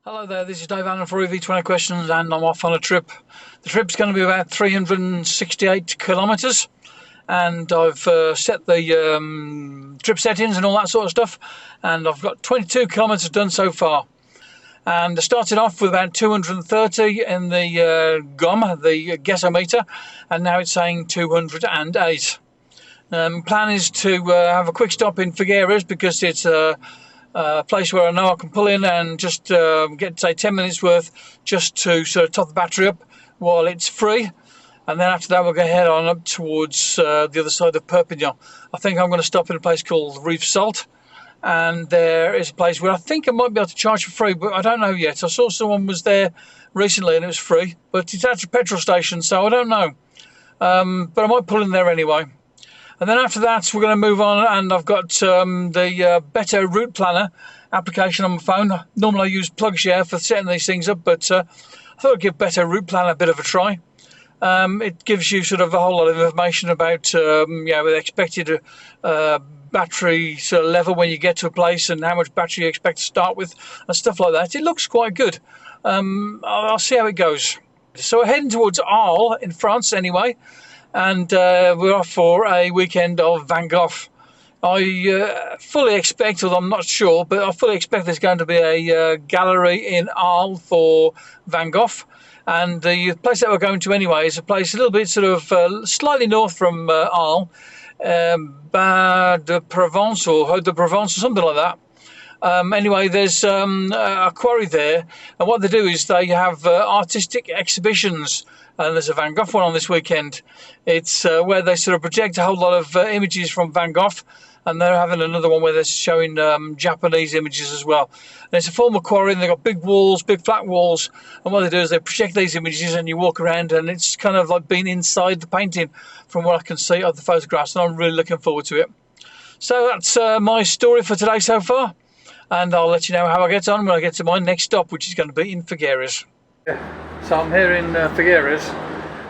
Hello there, this is Dave Allen for EV20 Questions, and I'm off on a trip. The trip's going to be about 368 kilometres, and I've set the trip settings and all that sort of stuff, and I've got 22 kilometres done so far. And I started off with about 230 in the Gogh, the guessometer, and now it's saying 208. Plan is to have a quick stop in Figueres because it's a place where I know I can pull in and just get, say, 10 minutes worth just to sort of top the battery up while it's free. And then after that, we'll go head on up towards the other side of Perpignan. I think I'm going to stop in a place called Reef Salt. And there is a place where I think I might be able to charge for free, but I don't know yet. I saw someone was there recently and it was free, but it's at a petrol station, so I don't know. But I might pull in there anyway. And then after that, we're going to move on, and I've got the Better Route Planner application on my phone. Normally I use PlugShare for setting these things up, but I thought I'd give Better Route Planner a bit of a try. It gives you sort of a whole lot of information about the expected battery sort of level when you get to a place and how much battery you expect to start with and stuff like that. It looks quite good. I'll see how it goes. So we're heading towards Arles in France anyway. And we're off for a weekend of Van Gogh. I fully expect, although I'm not sure, but I fully expect there's going to be a gallery in Arles for Van Gogh. And the place that we're going to anyway is a place a little bit sort of slightly north from Arles, Bas de Provence or Haut de Provence or something like that. Anyway, there's a quarry there, and what they do is they have artistic exhibitions, and there's a Van Gogh one on this weekend. It's where they sort of project a whole lot of images from Van Gogh, and they're having another one where they're showing Japanese images as well. And it's a former quarry, and they've got big walls, big flat walls, and what they do is they project these images and you walk around, and it's kind of like being inside the painting from what I can see of the photographs, and I'm really looking forward to it. So that's my story for today so far. And I'll let you know how I get on when I get to my next stop, which is going to be in Figueres. So I'm here in Figueres,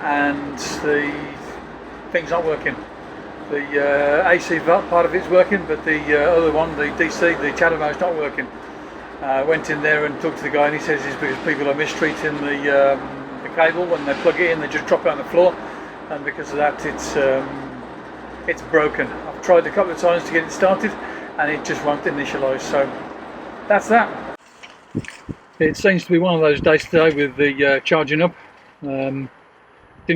and the thing's not working. The AC part of it's working, but the other one, the DC, the Chademo, is not working. I went in there and talked to the guy, and he says it's because people are mistreating the cable. When they plug it in, they just drop it on the floor, and because of that, it's broken. I've tried a couple of times to get it started, and it just won't initialise, so that's that. It seems to be one of those days today with the charging up. Didn't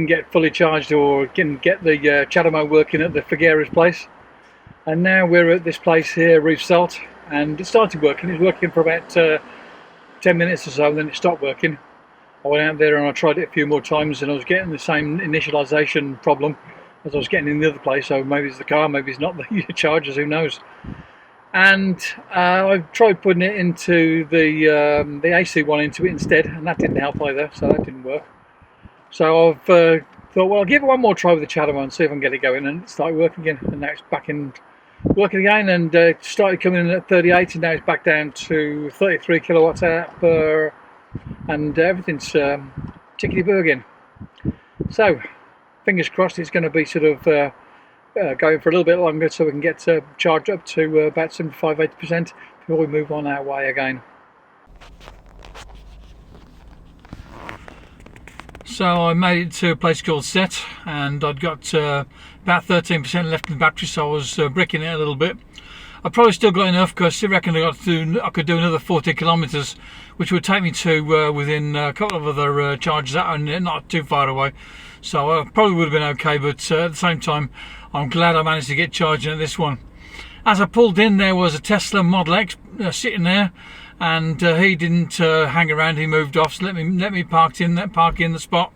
get fully charged or didn't get the Chademo working at the Figueres place, and now we're at this place here, Reef Salt, and it started working. It was working for about 10 minutes or so, and then it stopped working. I went out there and I tried it a few more times, and I was getting the same initialisation problem as I was getting in the other place. So maybe it's the car, maybe it's not the chargers, who knows. And I've tried putting it into the AC one into it instead, and that didn't help either, so that didn't work. So I've thought, well, I'll give it one more try with the Chademo and see if I can get it going, and it started working again, and now it's back in working again, and it started coming in at 38, and now it's back down to 33 kilowatts per, and everything's tickety-boo again. So fingers crossed it's going to be sort of going for a little bit longer, so we can get charged up to about 75-80% before we move on our way again. So I made it to a place called Set, and I'd got about 13% left in the battery, so I was bricking it a little bit. I've probably still got enough, because I reckon I could do another 40 kilometres, which would take me to within a couple of other charges that are not too far away. So I probably would have been okay, but at the same time, I'm glad I managed to get charging at this one. As I pulled in, there was a Tesla Model X sitting there, and he didn't hang around. He moved off, so let me park in the spot.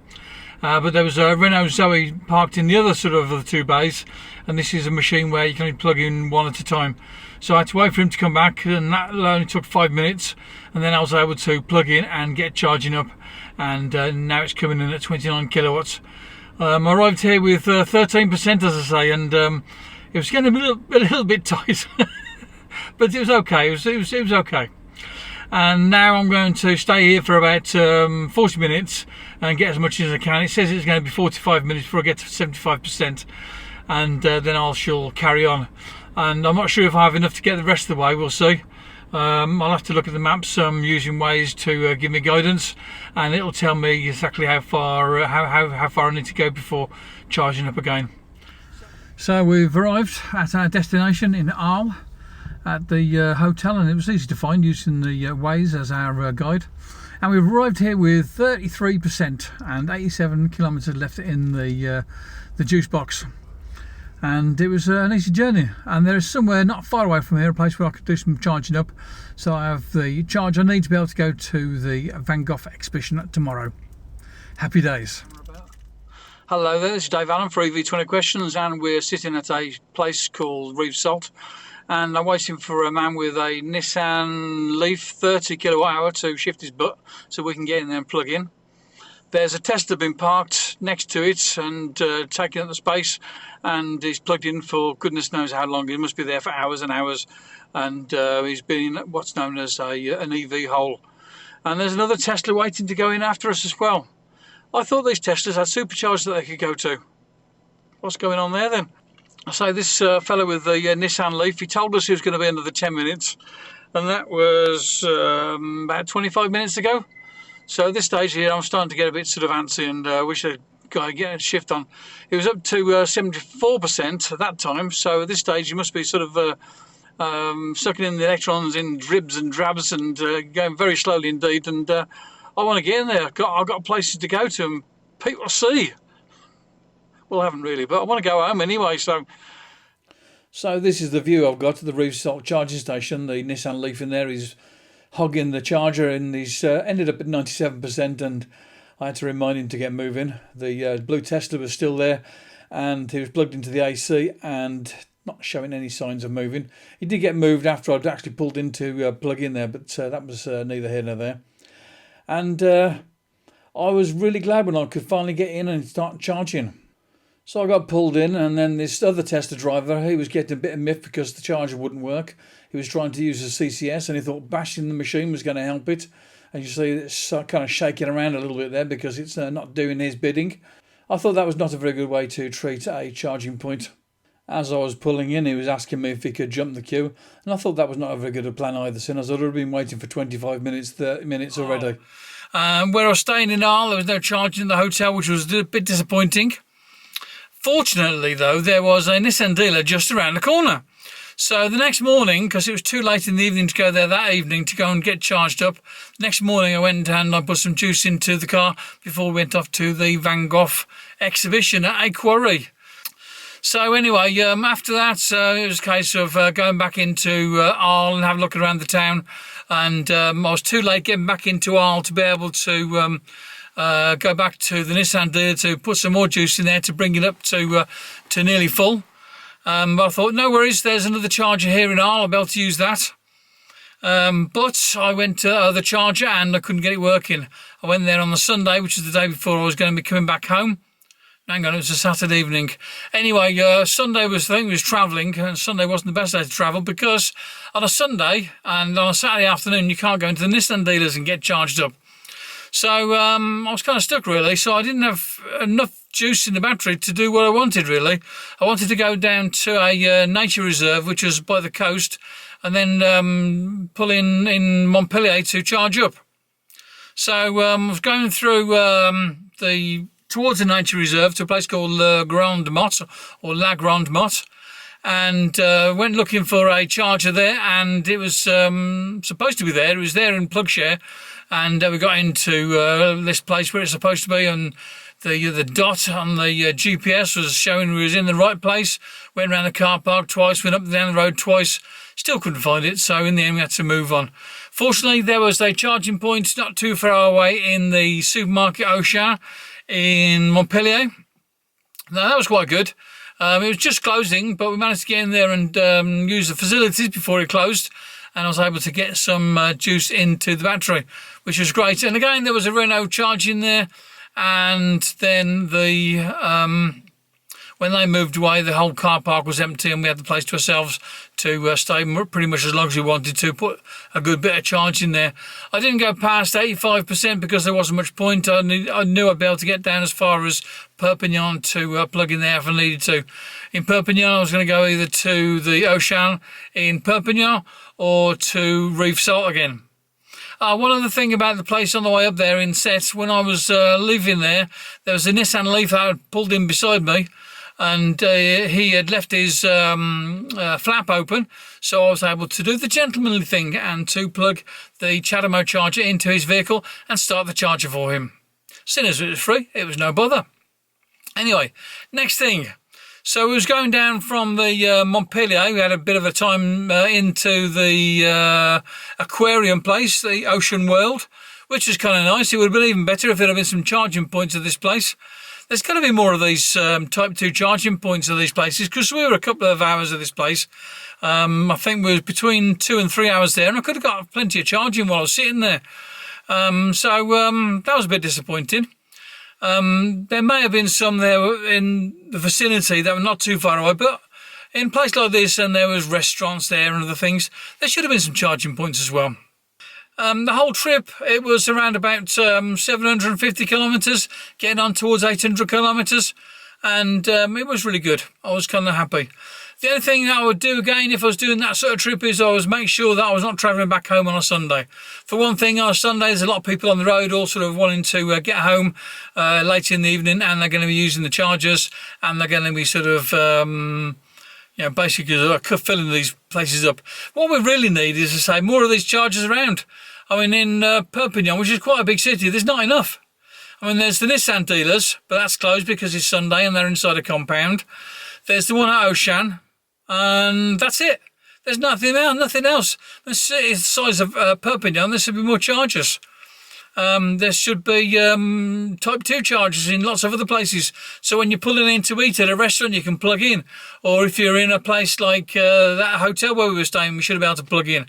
But there was a Renault Zoe parked in the other sort of the two bays, and this is a machine where you can only plug in one at a time. So I had to wait for him to come back, and that only took 5 minutes, and then I was able to plug in and get charging up, and now it's coming in at 29 kilowatts. I arrived here with 13%, as I say, and it was getting a little bit tight, but it was okay. It was okay. And now I'm going to stay here for about 40 minutes and get as much as I can. It says it's going to be 45 minutes before I get to 75%, and then shall carry on. And I'm not sure if I have enough to get the rest of the way. We'll see. I'll have to look at the maps using Waze to give me guidance, and it'll tell me exactly how far how far I need to go before charging up again. So we've arrived at our destination in Arles at the hotel, and it was easy to find using the Waze as our guide. And we've arrived here with 33% and 87 kilometres left in the juice box. And it was an easy journey, and there is somewhere not far away from here a place where I could do some charging up, so I have the charge I need to be able to go to the Van Gogh exhibition tomorrow. Happy days. Hello there, this is Dave Allen for EV20 Questions, and we're sitting at a place called Reeve Salt, and I'm waiting for a man with a Nissan Leaf 30 kilowatt hour to shift his butt so we can get in there and plug in. There's a Tesla been parked next to it and taking up the space, and he's plugged in for goodness knows how long. He must be there for hours and hours, and he's been in what's known as an EV hole. And there's another Tesla waiting to go in after us as well. I thought these Teslas had superchargers that they could go to. What's going on there then? I say this fellow with the Nissan Leaf, he told us he was going to be another 10 minutes, and that was about 25 minutes ago. So at this stage here, I'm starting to get a bit sort of antsy, and wish I'd get a shift on. He was up to 74% at that time, so at this stage he must be sort of sucking in the electrons in dribs and drabs and going very slowly indeed. And I want to get in there. I've got places to go to, and people see. Well, I haven't really, but I want to go home anyway. So this is the view I've got at the Reeve Salt charging station. The Nissan Leaf in there is hogging the charger, and he's ended up at 97%, and I had to remind him to get moving. The blue Tesla was still there, and he was plugged into the AC and not showing any signs of moving. He did get moved after I'd actually pulled in to plug in there, but that was neither here nor there. And I was really glad when I could finally get in and start charging. So I got pulled in, and then this other Tesla driver, he was getting a bit of miffed because the charger wouldn't work. He was trying to use a CCS, and he thought bashing the machine was going to help it. And you see it's kind of shaking around a little bit there because it's not doing his bidding. I thought that was not a very good way to treat a charging point. As I was pulling in, he was asking me if he could jump the queue, and I thought that was not a very good a plan either, since I'd already been waiting for 25 minutes, 30 minutes already. Where I was staying in Arles, there was no charging in the hotel, which was a bit disappointing. Fortunately, though, there was a Nissan Dealer just around the corner. So the next morning, because it was too late in the evening to go there that evening to go and get charged up, next morning I went and I put some juice into the car before we went off to the Van Gogh exhibition at a quarry. So anyway, after that, it was a case of going back into Arles and having a look around the town. And I was too late getting back into Arles to be able to go back to the Nissan Dealer to put some more juice in there to bring it up to nearly full. But I thought, no worries, there's another charger here in Arles, I'll be able to use that. But I went to the charger and I couldn't get it working. I went there on the Sunday, which is the day before I was going to be coming back home. Hang on, it was a Saturday evening. Anyway, Sunday was the thing, was travelling, and Sunday wasn't the best day to travel because on a Sunday and on a Saturday afternoon you can't go into the Nissan dealers and get charged up. So I was kind of stuck really, so I didn't have enough juice in the battery to do what I wanted really. I wanted to go down to a nature reserve, which was by the coast, and then pull in Montpellier to charge up. So I was going through towards the nature reserve to a place called Grande Motte, or La Grande Motte, and went looking for a charger there, and it was supposed to be there. It was there in Plugshare, and we got into this place where it's supposed to be, and the dot on the GPS was showing we was in the right place. Went around the car park twice, went up and down the road twice, still couldn't find it, so in the end we had to move on. Fortunately, there was a charging point not too far away in the supermarket Auchan in Montpellier. Now that was quite good. It was just closing, but we managed to get in there and use the facilities before it closed, and I was able to get some juice into the battery, which was great. And again, there was a Renault charge in there, and then when they moved away, the whole car park was empty, and we had the place to ourselves to stay pretty much as long as we wanted to, put a good bit of charge in there. I didn't go past 85% because there wasn't much point. I knew I'd be able to get down as far as Perpignan to plug in there if I needed to. In Perpignan, I was going to go either to the Auchan in Perpignan or to reef salt again. One other thing about the place on the way up there in Set, when I was leaving there was a Nissan Leaf that had pulled in beside me, and he had left his flap open, so I was able to do the gentlemanly thing and to plug the Chademo charger into his vehicle and start the charger for him. Seeing as it was free, it was no bother. Anyway, next thing. So we was going down from the Montpellier. We had a bit of a time into the aquarium place, the Ocean World, which was kind of nice. It would have been even better if there had been some charging points at this place. There's got to be more of these Type 2 charging points at these places, because we were a couple of hours at this place. I think we were between 2 and 3 hours there, and I could have got plenty of charging while I was sitting there. So that was a bit disappointing. There may have been some there in the vicinity that were not too far away, but in a place like this, and there was restaurants there and other things, there should have been some charging points as well. The whole trip, it was around about 750 kilometres, getting on towards 800 kilometres, and it was really good. I was kind of happy. The only thing I would do again if I was doing that sort of trip is I was make sure that I was not travelling back home on a Sunday. For one thing, on a Sunday there's a lot of people on the road all sort of wanting to get home late in the evening, and they're going to be using the chargers, and they're going to be sort of basically filling these places up. What we really need is to say more of these chargers around. I mean, in Perpignan, which is quite a big city, there's not enough. I mean, there's the Nissan Dealers, but that's closed because it's Sunday and they're inside a compound. There's the one at Ocean, and that's it. There's nothing else. The size of Perpignan, there should be more chargers. There should be Type 2 chargers in lots of other places. So when you're pulling in to eat at a restaurant, you can plug in. Or if you're in a place like that hotel where we were staying, we should be able to plug in.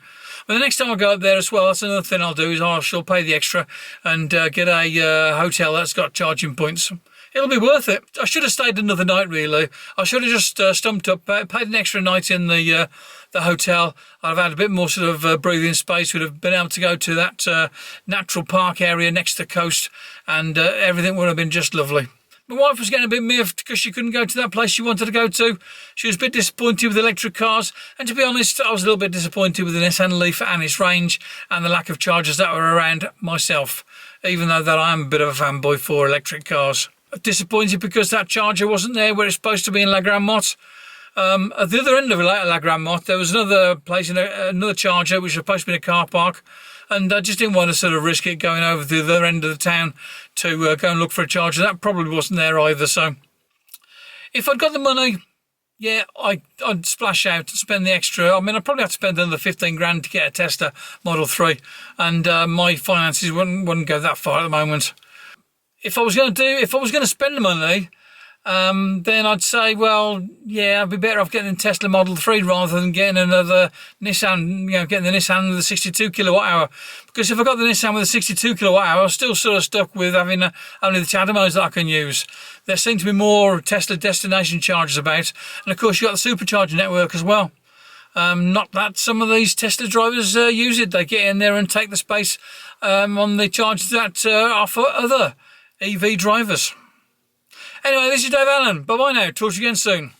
But the next time I go up there as well, that's another thing I'll do, is I shall pay the extra and get a hotel that's got charging points. It'll be worth it. I should have stayed another night, really. I should have just stumped up, paid an extra night in the hotel. I'd have had a bit more sort of breathing space. Would have been able to go to that natural park area next to the coast, and everything would have been just lovely. My wife was getting a bit miffed because she couldn't go to that place she wanted to go to. She was a bit disappointed with electric cars, and to be honest, I was a little bit disappointed with the Nissan Leaf and its range and the lack of chargers that were around myself, even though that I am a bit of a fanboy for electric cars. Disappointed because that charger wasn't there where it's supposed to be in La Grande Motte. At the other end of La Grande Motte, there was another place, another charger, which was supposed to be in a car park, and I just didn't want to sort of risk it going over to the other end of the town to go and look for a charger. That probably wasn't there either. So if I'd got the money, yeah, I'd splash out and spend the extra. I mean, I'd probably have to spend another 15 grand to get a Tesla Model 3, and my finances wouldn't go that far at the moment. If I was going to spend the money, then I'd say, well, yeah, I'd be better off getting a Tesla Model 3 rather than getting another Nissan, getting the Nissan with the 62 kilowatt hour. Because if I got the Nissan with the 62 kilowatt hour, I'm still sort of stuck with having only the Chademos that I can use. There seem to be more Tesla destination chargers about, and of course you've got the supercharger network as well. Not that some of these Tesla drivers use it. They get in there and take the space on the chargers that are for other EV drivers. Anyway, this is Dave Allen. Bye-bye now. Talk to you again soon.